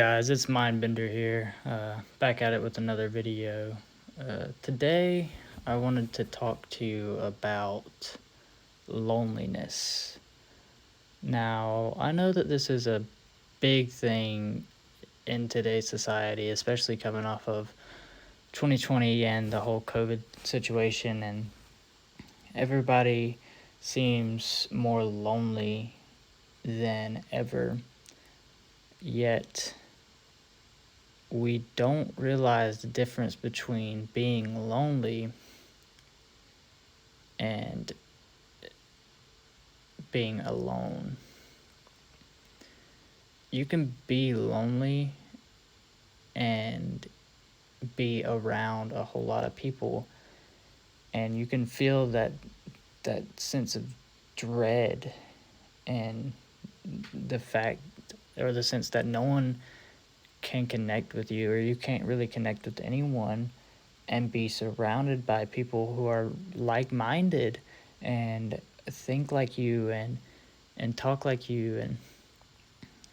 Guys, it's MindBENDER here, back at it with another video. Today, I wanted to talk to you about loneliness. Now, I know that this is a big thing in today's society, especially coming off of 2020 and the whole COVID situation, and everybody seems more lonely than ever. Yet, we don't realize the difference between being lonely and being alone. You can be lonely and be around a whole lot of people, and you can feel that sense of dread and the fact or the sense that no one can connect with you, or you can't really connect with anyone and be surrounded by people who are like-minded and think like you and talk like you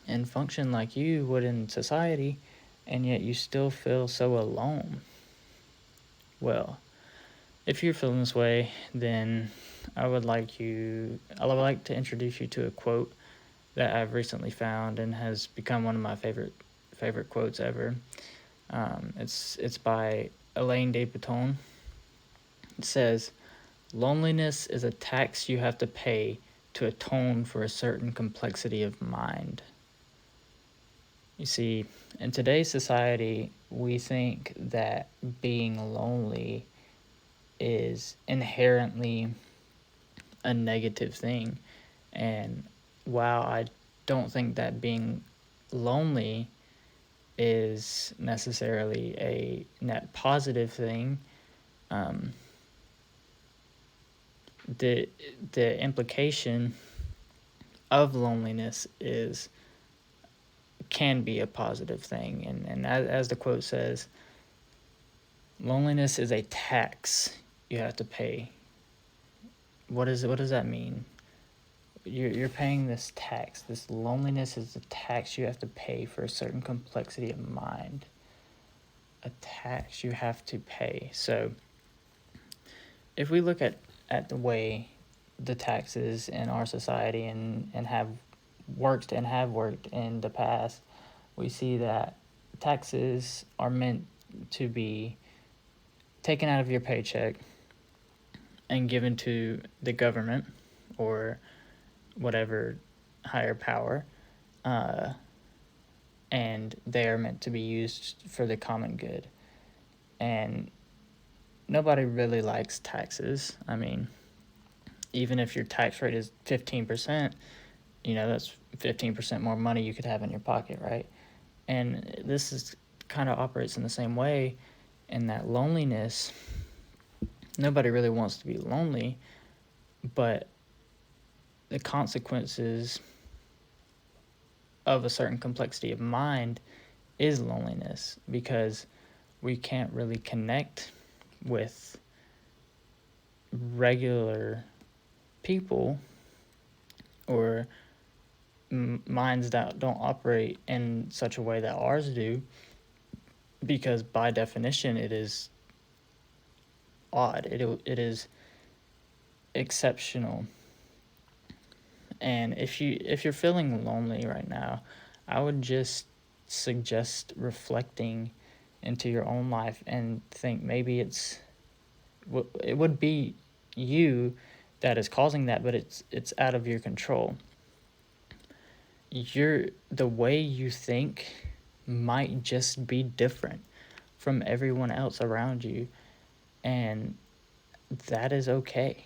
and function like you would in society, and yet you still feel so alone. Well, if you're feeling this way, then I would like to introduce you to a quote that I've recently found and has become one of my favorite quotes ever. It's by Elaine de Botton. It says, "Loneliness is a tax you have to pay to atone for a certain complexity of mind." You see, in today's society, we think that being lonely is inherently a negative thing. And while I don't think that being lonely is necessarily a net positive thing, um, the implication of loneliness can be a positive thing. And as the quote says, loneliness is a tax you have to pay. What does that mean? You're paying this tax. This loneliness is a tax you have to pay for a certain complexity of mind. A tax you have to pay. So if we look at the way the taxes in our society and have worked in the past, we see that taxes are meant to be taken out of your paycheck and given to the government or whatever higher power, and they are meant to be used for the common good. And nobody really likes taxes. I mean, even if your tax rate is 15%, that's 15% more money you could have in your pocket, right? And this is kind of operates in the same way, in that loneliness, nobody really wants to be lonely, but the consequences of a certain complexity of mind is loneliness, because we can't really connect with regular people or minds that don't operate in such a way that ours do, because by definition it is odd, it is exceptional. And if you're feeling lonely right now, I would just suggest reflecting into your own life and think maybe it would be you that is causing that, but it's out of your control. The way you think might just be different from everyone else around you, and that is okay.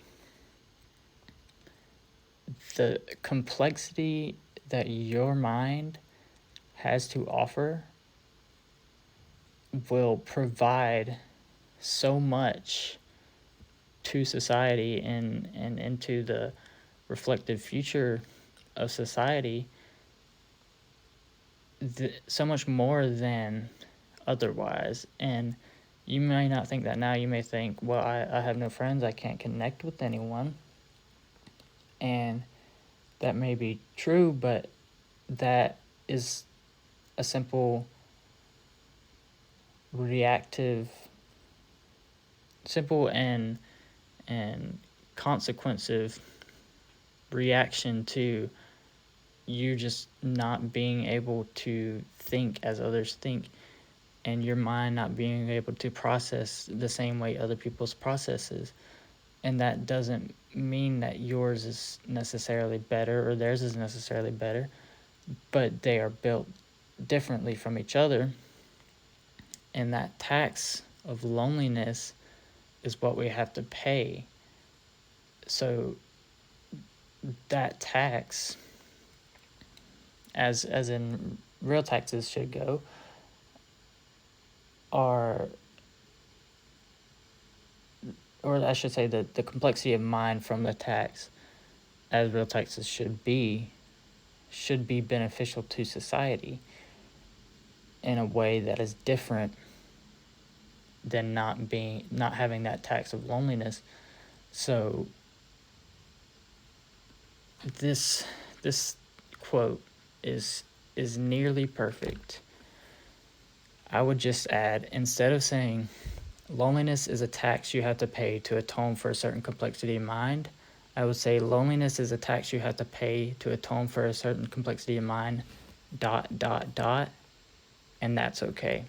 The complexity that your mind has to offer will provide so much to society and into the reflective future of society, so much more than otherwise. And you may not think that now. You may think, well, I have no friends, I can't connect with anyone. And that may be true, but that is a simple reactive, simple and consequentive reaction to you just not being able to think as others think, and your mind not being able to process the same way other people's processes. And that doesn't mean that yours is necessarily better or theirs is necessarily better, but they are built differently from each other. And that tax of loneliness is what we have to pay. So that tax, as in real taxes should go, are, or I should say that the complexity of mind from the tax, as real taxes should be beneficial to society in a way that is different than not having that tax of loneliness. So this quote is nearly perfect. I would just add, instead of saying loneliness is a tax you have to pay to atone for a certain complexity of mind, I would say loneliness is a tax you have to pay to atone for a certain complexity of mind, ... and that's okay.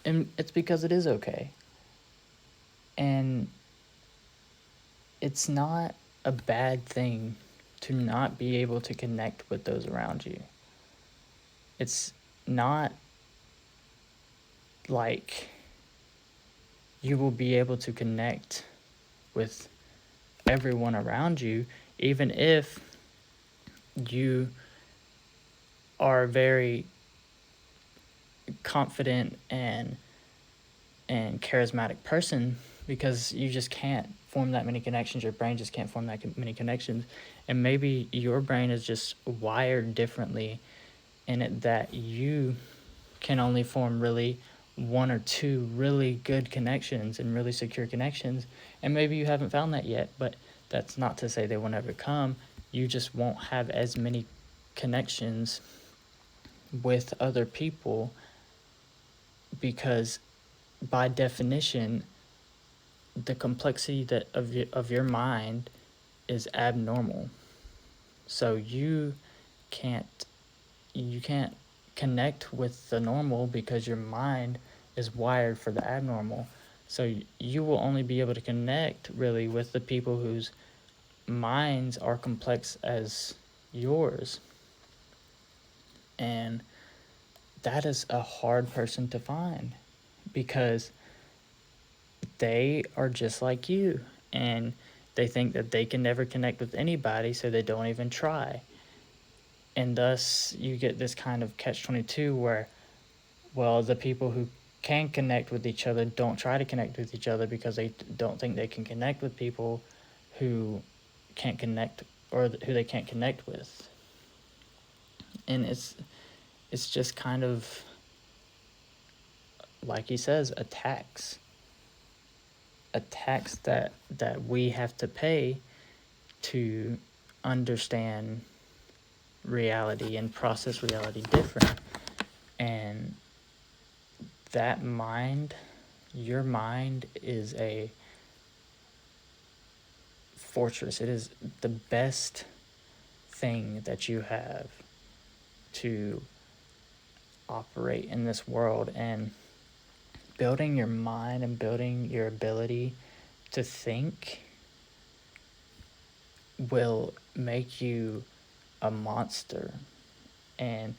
And it's because it is okay. And it's not a bad thing to not be able to connect with those around you. It's not like you will be able to connect with everyone around you, even if you are very confident and charismatic person, because you just can't form that many connections. Your brain just can't form that many connections. And maybe your brain is just wired differently in it that you can only form really one or two really good connections and really secure connections. And maybe you haven't found that yet, but that's not to say they will never come. You just won't have as many connections with other people because by definition, the complexity of your mind is abnormal. So you can't connect with the normal because your mind is wired for the abnormal. So you will only be able to connect really with the people whose minds are complex as yours. And that is a hard person to find because they are just like you and they think that they can never connect with anybody, so they don't even try. And thus you get this kind of catch-22 where, well, the people who can connect with each other don't try to connect with each other because they don't think they can connect with people who can't connect or who they can't connect with. And it's just kind of, like he says, a tax that we have to pay to understand reality and process reality different. And that mind, your mind, is a fortress. It is the best thing that you have to operate in this world. And building your mind and building your ability to think will make you a monster. And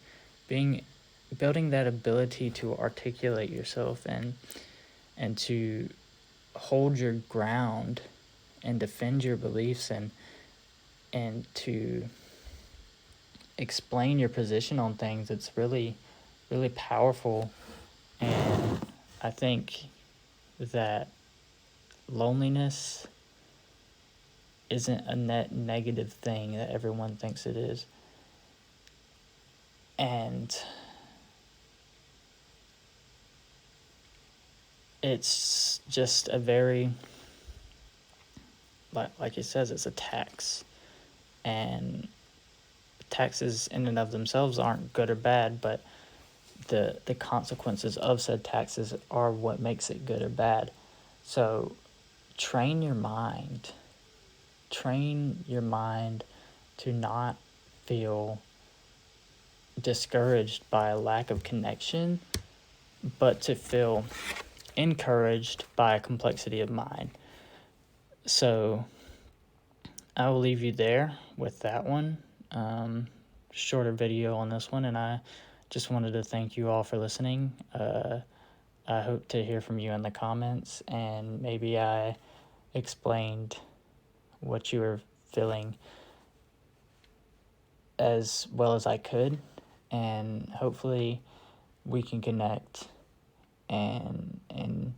building that ability to articulate yourself and to hold your ground and defend your beliefs and to explain your position on things, it's really, really powerful. And I think that loneliness isn't a net negative thing that everyone thinks it is. And it's just a very, like it says, it's a tax. And taxes in and of themselves aren't good or bad, but the consequences of said taxes are what makes it good or bad. So train your mind. Train your mind to not feel discouraged by a lack of connection, but to feel encouraged by a complexity of mind. So I will leave you there with that one. Shorter video on this one, and I just wanted to thank you all for listening. I hope to hear from you in the comments, and maybe I explained what you were feeling as well as I could, and hopefully we can connect and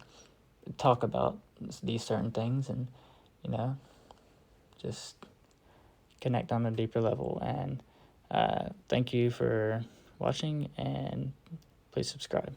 talk about these certain things, and just connect on a deeper level. And thank you for watching, and please subscribe.